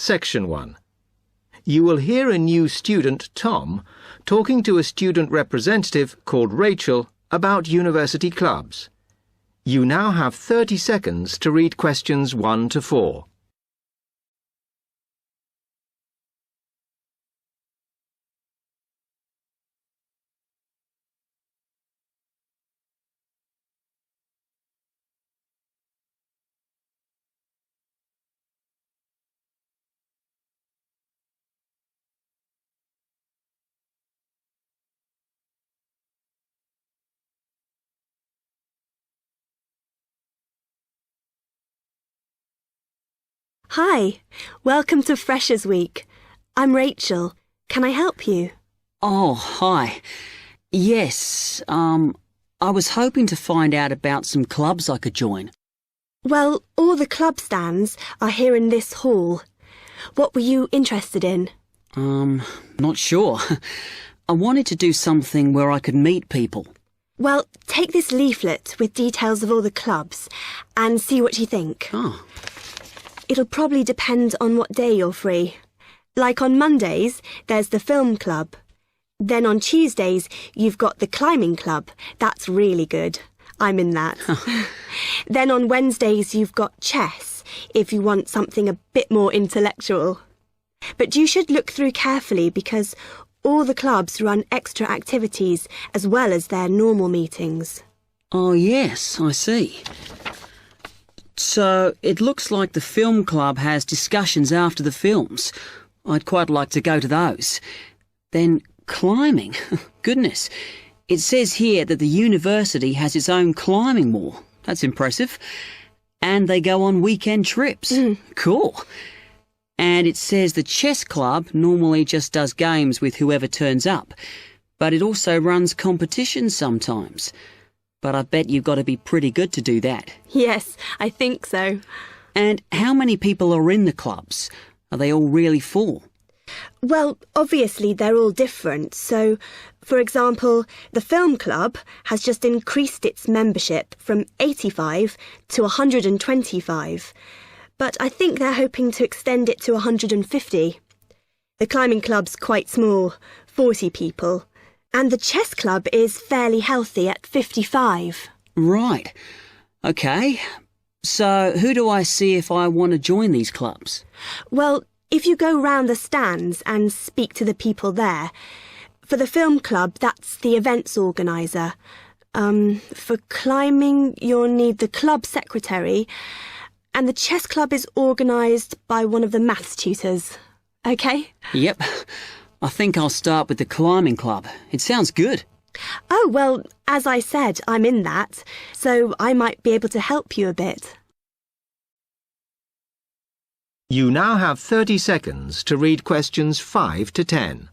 Section 1. You will hear a new student, Tom, talking to a student representative called Rachel about university clubs. You now have 30 seconds to read questions 1 to 4. Hi, welcome to Freshers Week. I'm Rachel. Can I help you? Oh, hi. Yes, I was hoping to find out about some clubs I could join. Well, all the club stands are here in this hall. What were you interested in? Not sure. I wanted to do something where I could meet people. Well, take this leaflet with details of all the clubs and see what you think. Oh. It'll probably depend on what day you're free. Like on Mondays, there's the film club. Then on Tuesdays, you've got the climbing club. That's really good. I'm in that. Then on Wednesdays, you've got chess, if you want something a bit more intellectual. But you should look through carefully because all the clubs run extra activities as well as their normal meetings. Oh, yes, I see. So it looks like the film club has discussions after the films. I'd quite like to go to those. Then climbing. Goodness. It says here that the university has its own climbing wall. That's impressive. And they go on weekend trips. Cool. And it says the chess club normally just does games with whoever turns up. But it also runs competitions sometimes. But I bet you've got to be pretty good to do that. Yes, I think so. And how many people are in the clubs? Are they all really full? Well, obviously they're all different. So, for example, the film club has just increased its membership from 85 to 125. But I think they're hoping to extend it to 150. The climbing club's quite small, 40 people. And the chess club is fairly healthy at 55. Right. OK. So who do I see if I want to join these clubs? Well, if you go round the stands and speak to the people there. For the film club, that's the events organiser. For climbing, you'll need the club secretary. And the chess club is organised by one of the maths tutors. OK? Yep. I think I'll start with the climbing club. It sounds good. Oh, well, as I said, I'm in that, so I might be able to help you a bit. You now have 30 seconds to read questions 5 to 10.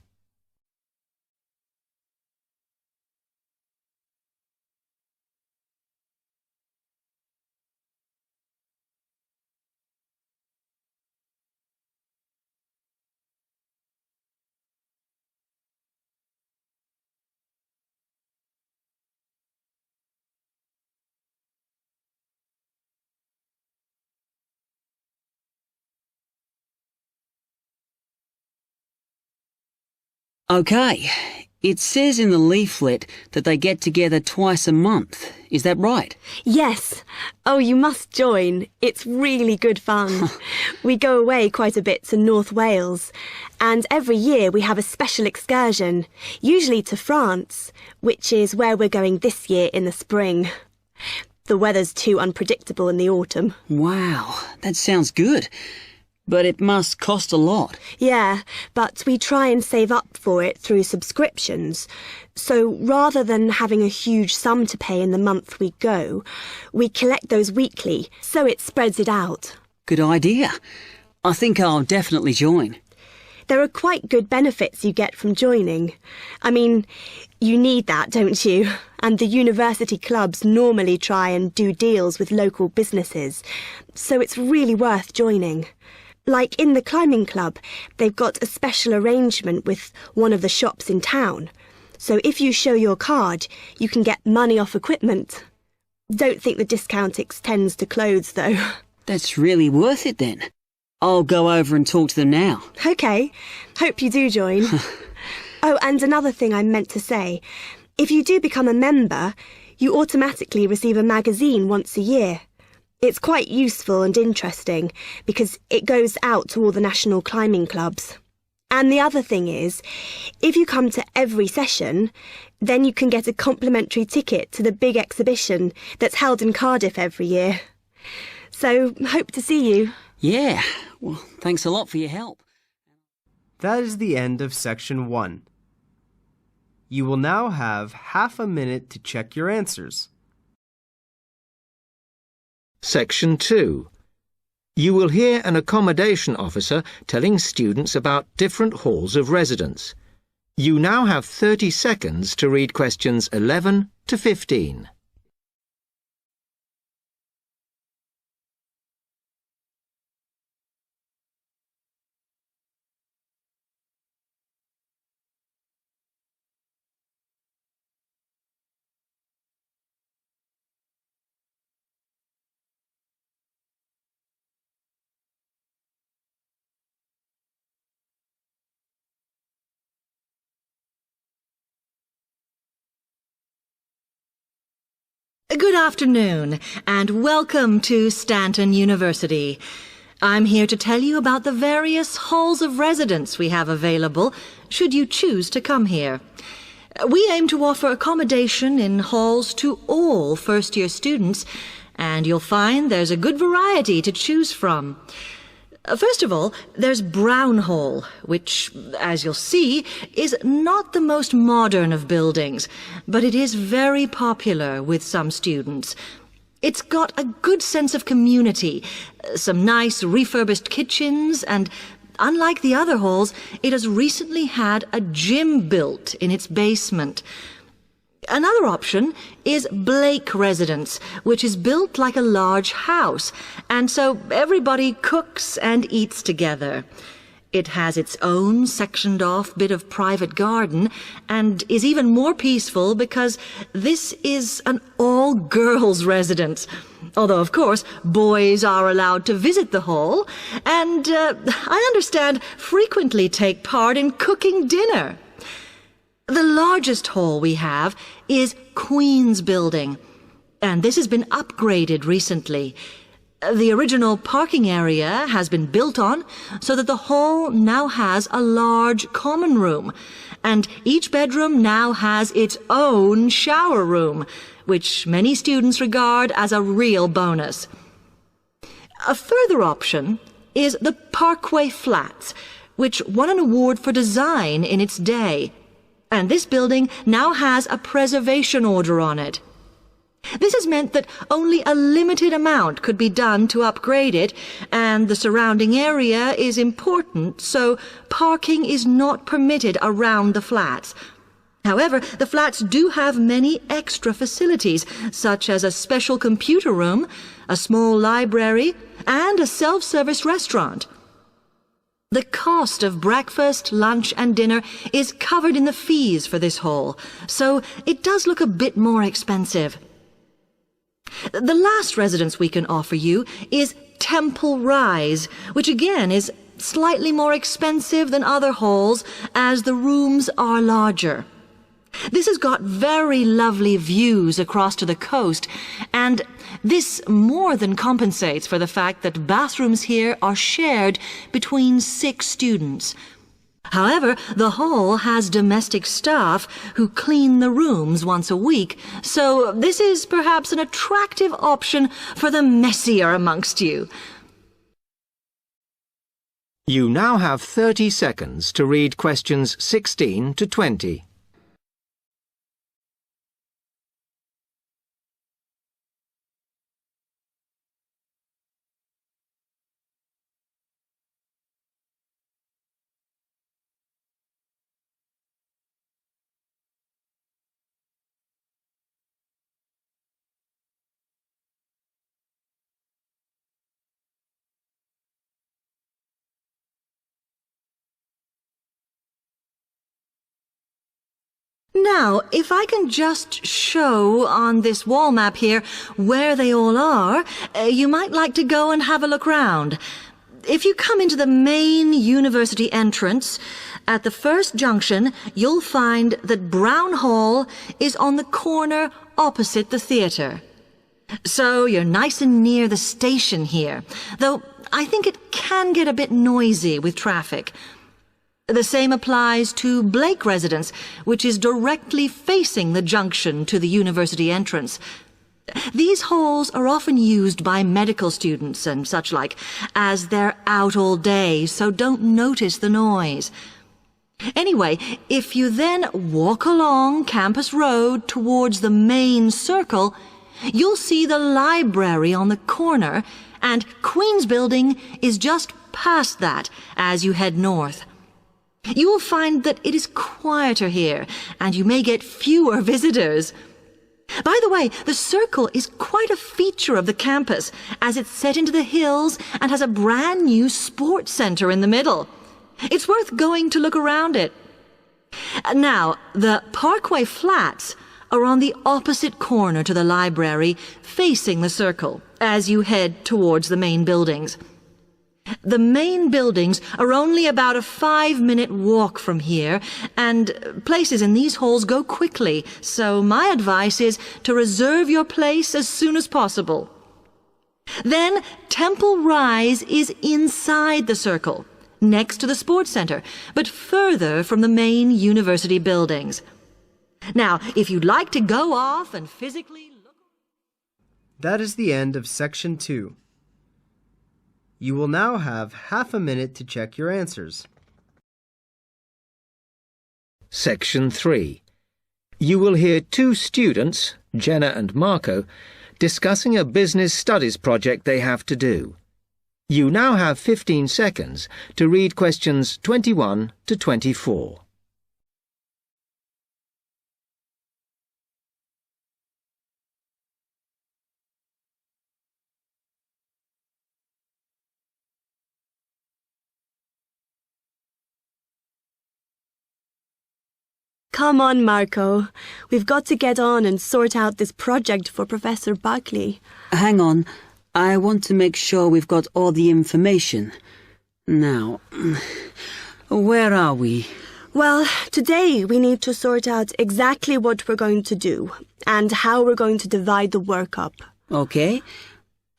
OK. It says in the leaflet that they get together twice a month. Is that right? Yes. Oh, you must join. It's really good fun. We go away quite a bit to North Wales. And every year we have a special excursion, usually to France, which is where we're going this year in the spring. The weather's too unpredictable in the autumn. Wow, that sounds good. But it must cost a lot. Yeah, but we try and save up for it through subscriptions. So rather than having a huge sum to pay in the month we go, we collect those weekly, so it spreads it out. Good idea. I think I'll definitely join. There are quite good benefits you get from joining. I mean, you need that, don't you? And the university clubs normally try and do deals with local businesses, so it's really worth joining. Like in the climbing club, they've got a special arrangement with one of the shops in town. So if you show your card, you can get money off equipment. Don't think the discount extends to clothes, though. That's really worth it then. I'll go over and talk to them now. OK. Hope you do join. Oh, and another thing I meant to say. If you do become a member, you automatically receive a magazine once a year. It's quite useful and interesting because it goes out to all the national climbing clubs. And the other thing is, if you come to every session, then you can get a complimentary ticket to the big exhibition that's held in Cardiff every year. So, hope to see you. Yeah, well, thanks a lot for your help. That is the end of section 1. You will now have half a minute to check your answers. Section 2. You will hear an accommodation officer telling students about different halls of residence. You now have 30 seconds to read questions 11 to 15. Good afternoon, and welcome to Stanton University. I'm here to tell you about the various halls of residence we have available, should you choose to come here. We aim to offer accommodation in halls to all first-year students, and you'll find there's a good variety to choose from. First of all, there's Brown Hall, which, as you'll see, is not the most modern of buildings, but it is very popular with some students. It's got a good sense of community, some nice refurbished kitchens, and unlike the other halls, it has recently had a gym built in its basement. Another option is Blake Residence, which is built like a large house, and so everybody cooks and eats together. It has its own sectioned-off bit of private garden and is even more peaceful because this is an all-girls residence. Although, of course, boys are allowed to visit the hall and, I understand, frequently take part in cooking dinner. The largest hall we have is Queen's Building, and this has been upgraded recently. The original parking area has been built on so that the hall now has a large common room, and each bedroom now has its own shower room, which many students regard as a real bonus. A further option is the Parkway Flats, which won an award for design in its day. And this building now has a preservation order on it. This has meant that only a limited amount could be done to upgrade it, and the surrounding area is important, so parking is not permitted around the flats. However, the flats do have many extra facilities, such as a special computer room, a small library, and a self-service restaurant. The cost of breakfast, lunch, and dinner is covered in the fees for this hall, so it does look a bit more expensive. The last residence we can offer you is Temple Rise, which again is slightly more expensive than other halls as the rooms are larger. This has got very lovely views across to the coast, and this more than compensates for the fact that bathrooms here are shared between 6 students. However, the hall has domestic staff who clean the rooms once a week, so this is perhaps an attractive option for the messier amongst you. You now have 30 seconds to read questions 16 to 20. Now, if I can just show on this wall map here where they all are, you might like to go and have a look round. if you come into the main university entrance, at the first junction, you'll find that Brown Hall is on the corner opposite the theatre. So you're nice and near the station here, though I think it can get a bit noisy with traffic. The same applies to Blake Residence, which is directly facing the junction to the university entrance. These halls are often used by medical students and such like, as they're out all day, so don't notice the noise. Anyway, if you then walk along Campus Road towards the main circle, you'll see the library on the corner, and Queen's Building is just past that as you head north. You will find that it is quieter here, and you may get fewer visitors. By the way, the circle is quite a feature of the campus, as it's set into the hills and has a brand new sports center in the middle. It's worth going to look around it. Now, the Parkway Flats are on the opposite corner to the library, facing the circle, as you head towards the main buildings. The main buildings are only about a 5-minute walk from here, and places in these halls go quickly, so my advice is to reserve your place as soon as possible. Then Temple Rise is inside the circle, next to the sports center, but further from the main university buildings. Now, if you'd like to go off and physically look... That is the end of Section 2. You will now have half a minute to check your answers. Section 3. You will hear two students, Jenna and Marco, discussing a business studies project they have to do. You now have 15 seconds to read questions 21 to 24. Come on, Marco. We've got to get on and sort out this project for Professor Buckley. Hang on. I want to make sure we've got all the information. Now, where are we? Well, today we need to sort out exactly what we're going to do and how we're going to divide the work up. Okay.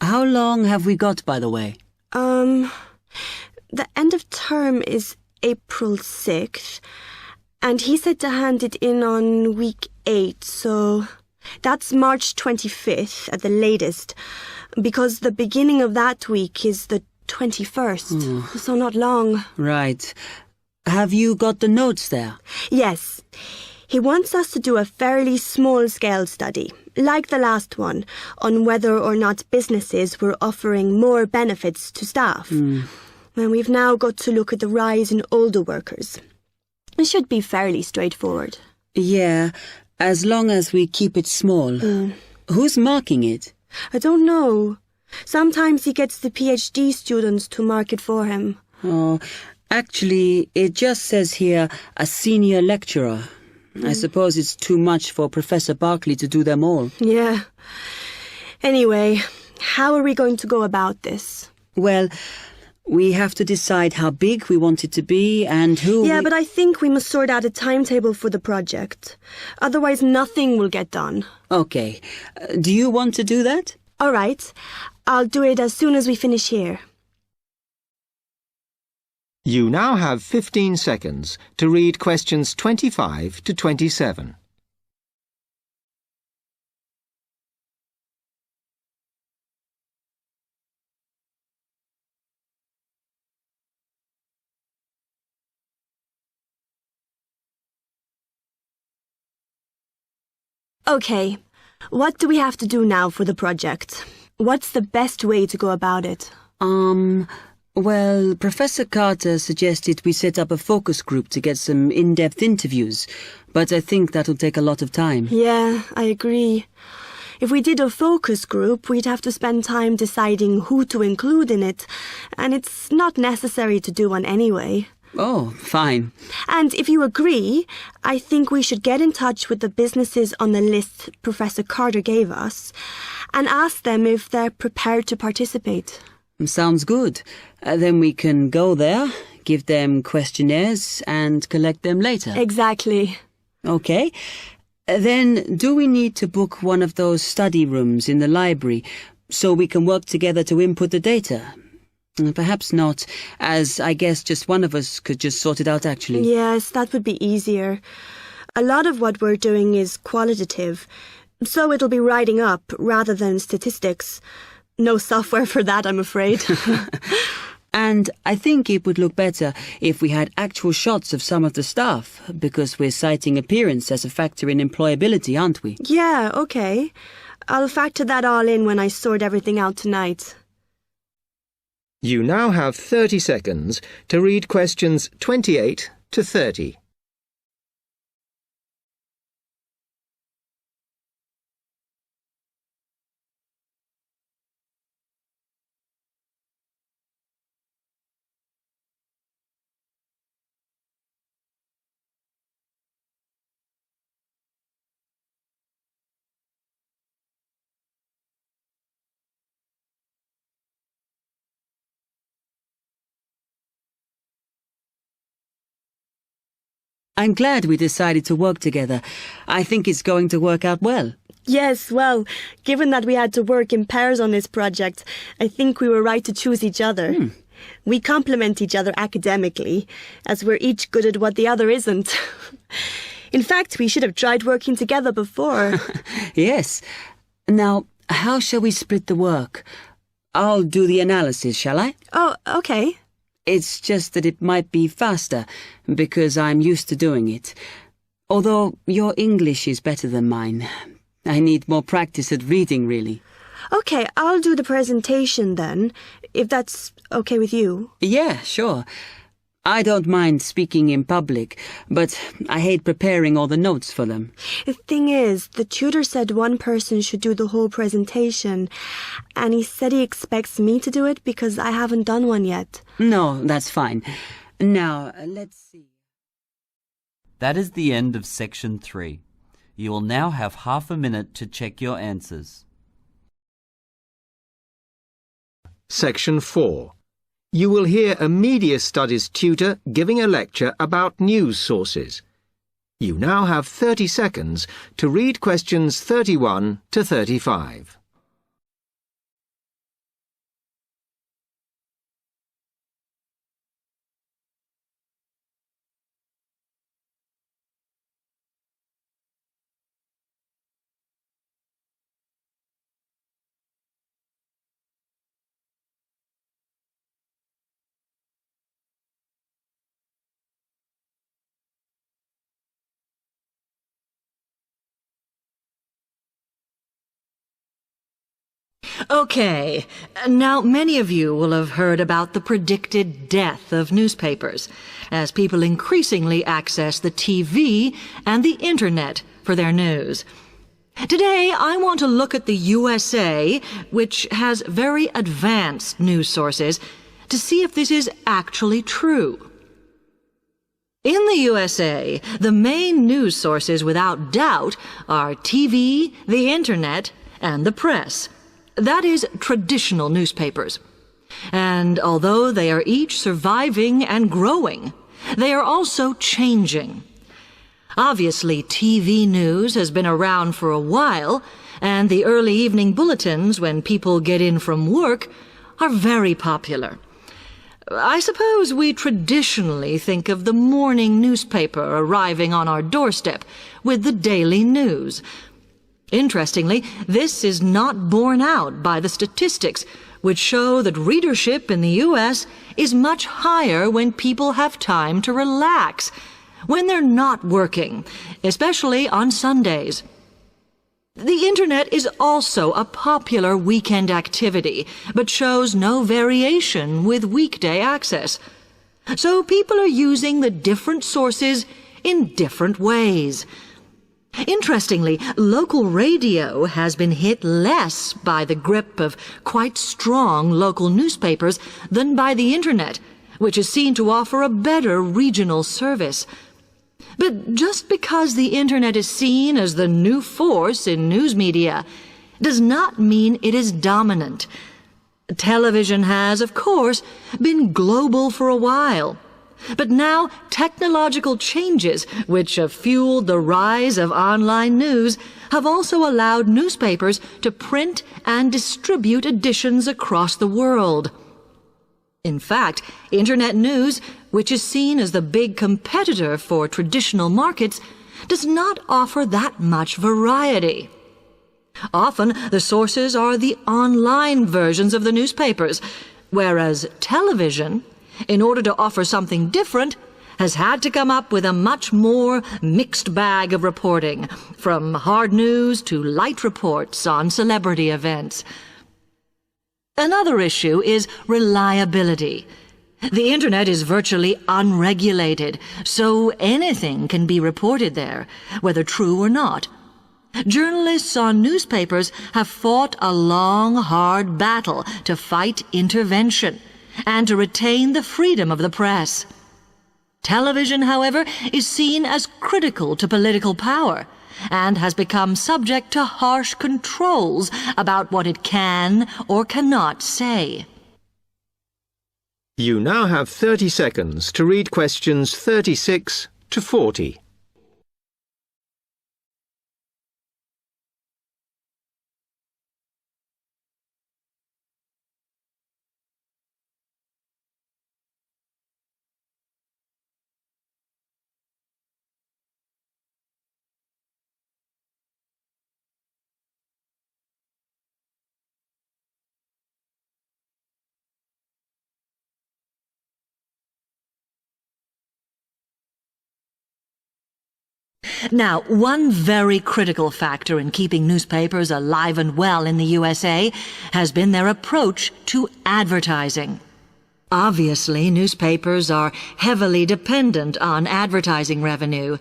How long have we got, by the way? The end of term is April 6th. And he said to hand it in on week 8, so that's March 25th at the latest, because the beginning of that week is the 21st, so not long. Right. Have you got the notes there? Yes. He wants us to do a fairly small-scale study, like the last one, on whether or not businesses were offering more benefits to staff. And we've now got to look at the rise in older workers. It should be fairly straightforward. Yeah, as long as we keep it small. Who's marking it? I don't know. Sometimes he gets the PhD students to mark it for him. Oh, actually, it just says here, a senior lecturer. I suppose it's too much for Professor Barclay to do them all. Yeah. Anyway, how are we going to go about this? Well, we have to decide how big we want it to be and who... Yeah, but I think we must sort out a timetable for the project. Otherwise, nothing will get done. Okay. Do you want to do that? All right. I'll do it as soon as we finish here. You now have 15 seconds to read questions 25 to 27. Okay, what do we have to do now for the project? What's the best way to go about it? Well, Professor Carter suggested we set up a focus group to get some in-depth interviews, but I think that'll take a lot of time. Yeah, I agree. If we did a focus group, we'd have to spend time deciding who to include in it, and it's not necessary to do one anyway. Oh, fine. And if you agree, I think we should get in touch with the businesses on the list Professor Carter gave us and ask them if they're prepared to participate. Sounds good. Then we can go there, give them questionnaires, and collect them later. Exactly. Okay. Then do we need to book one of those study rooms in the library so we can work together to input the data? Perhaps not, as I guess just one of us could just sort it out actually. Yes, that would be easier. A lot of what we're doing is qualitative, so it'll be writing up rather than statistics. No software for that, I'm afraid. And I think it would look better if we had actual shots of some of the staff, because we're citing appearance as a factor in employability, aren't we? Yeah, okay. I'll factor that all in when I sort everything out tonight. You now have 30 seconds to read questions 28 to 30. I'm glad we decided to work together. I think it's going to work out well. Yes, well, given that we had to work in pairs on this project, I think we were right to choose each other. We complement each other academically, as we're each good at what the other isn't. In fact, we should have tried working together before. Yes. Now, how shall we split the work? I'll do the analysis, shall I? Oh, okay. It's just that it might be faster, because I'm used to doing it. Although your English is better than mine. I need more practice at reading, really. Okay, I'll do the presentation then, if that's okay with you. Yeah, sure. I don't mind speaking in public, but I hate preparing all the notes for them. The thing is, the tutor said one person should do the whole presentation, and he said he expects me to do it because I haven't done one yet. No, that's fine. Now, let's see. That is the end of section 3. You will now have half a minute to check your answers. Section 4. You will hear a media studies tutor giving a lecture about news sources. You now have 30 seconds to read questions 31 to 35. Okay, now many of you will have heard about the predicted death of newspapers, as people increasingly access the TV and the Internet for their news. Today, I want to look at the USA, which has very advanced news sources, to see if this is actually true. In the USA, the main news sources without doubt are TV, the Internet, and the press. That is, traditional newspapers. And although they are each surviving and growing, they are also changing. Obviously, TV news has been around for a while, and the early evening bulletins, when people get in from work, are very popular. I suppose we traditionally think of the morning newspaper arriving on our doorstep with the daily news. Interestingly, this is not borne out by the statistics, which show that readership in the U.S. is much higher when people have time to relax, when they're not working, especially on Sundays. The Internet is also a popular weekend activity, but shows no variation with weekday access. So people are using the different sources in different ways. Interestingly, local radio has been hit less by the grip of quite strong local newspapers than by the Internet, which is seen to offer a better regional service. But just because the Internet is seen as the new force in news media does not mean it is dominant. Television has, of course, been global for a while. But now technological changes, which have fueled the rise of online news, have also allowed newspapers to print and distribute editions across the world. In fact, Internet news, which is seen as the big competitor for traditional markets, does not offer that much variety. Often, the sources are the online versions of the newspapers, whereas television, in order to offer something different, has had to come up with a much more mixed bag of reporting, from hard news to light reports on celebrity events. Another issue is reliability. The Internet is virtually unregulated, so anything can be reported there, whether true or not. Journalists on newspapers have fought a long, hard battle to fight intervention and to retain the freedom of the press. Television, however, is seen as critical to political power and has become subject to harsh controls about what it can or cannot say. You now have 30 seconds to read questions 36 to 40. Now, one very critical factor in keeping newspapers alive and well in the USA has been their approach to advertising. Obviously, newspapers are heavily dependent on advertising revenue,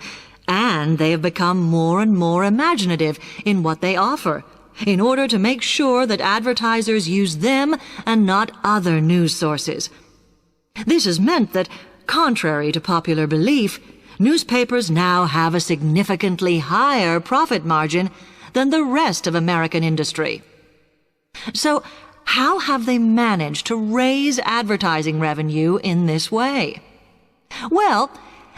and they have become more and more imaginative in what they offer, in order to make sure that advertisers use them and not other news sources. This has meant that, contrary to popular belief, newspapers now have a significantly higher profit margin than the rest of American industry. So, how have they managed to raise advertising revenue in this way? Well,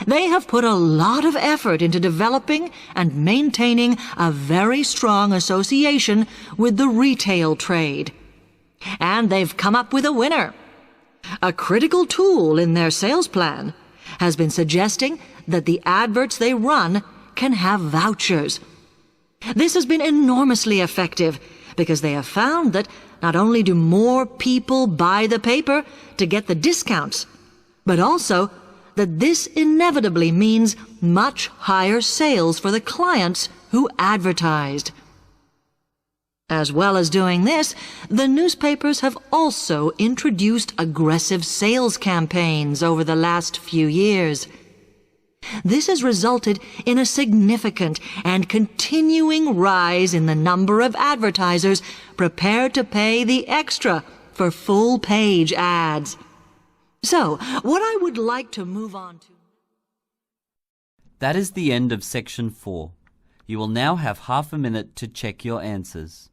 they have put a lot of effort into developing and maintaining a very strong association with the retail trade. And they've come up with a winner. A critical tool in their sales plan has been suggesting that the adverts they run can have vouchers. This has been enormously effective because they have found that not only do more people buy the paper to get the discounts, but also that this inevitably means much higher sales for the clients who advertised. As well as doing this, the newspapers have also introduced aggressive sales campaigns over the last few years. This has resulted in a significant and continuing rise in the number of advertisers prepared to pay the extra for full-page ads. So, what I would like to move on to... That is the end of section 4. You will now have half a minute to check your answers.